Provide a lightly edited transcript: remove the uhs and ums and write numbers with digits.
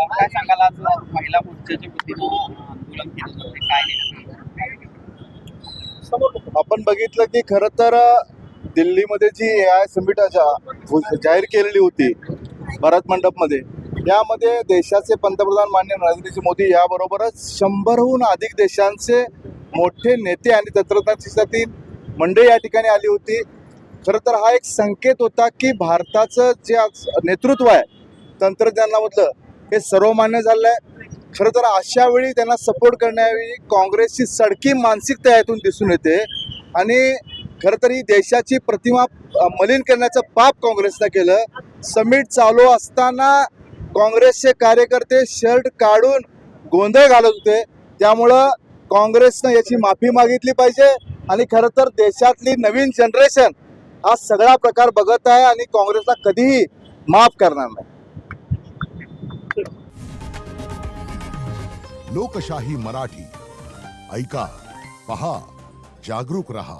काय सांगाल आज महिला मोर्चाच्या वतीनं आंदोलन केलं जातं काय नेमकं? आपण बघितलं की खरं तर दिल्लीमध्ये जी AI समिट जाहीर केलेली होती भारत मंडपमध्ये, यामध्ये देशाचे पंतप्रधान माननीय नरेंद्रजी मोदी याबरोबरच 100हून अधिक देशांचे मोठे नेते आणि तंत्रज्ञान क्षेत्रातील मंडळी या ठिकाणी आली होती. खरं तर हा एक संकेत होता की भारताचं जे आज नेतृत्व आहे तंत्रज्ञानामधलं हे सर्वमान्य झालं आहे. खरं तर अशा वेळी त्यांना सपोर्ट करण्यावेळी काँग्रेसची सडकी मानसिकता यातून दिसून येते आणि खरं तर ही देशाची प्रतिमा मलिन करण्याचं पाप काँग्रेसनं केलं. समिट चालू असताना काँग्रेसचे कार्यकर्ते शर्ट काढून गोंधळ घालत होते. त्यामुळं काँग्रेसनं याची माफी मागितली पाहिजे आणि खरं तर देशातली नवीन जनरेशन हा सगळा प्रकार बघत आहे आणि काँग्रेसला कधीही माफ करणार नाही. लोकशाही मराठी ऐका, पहा, जागरूक रहा.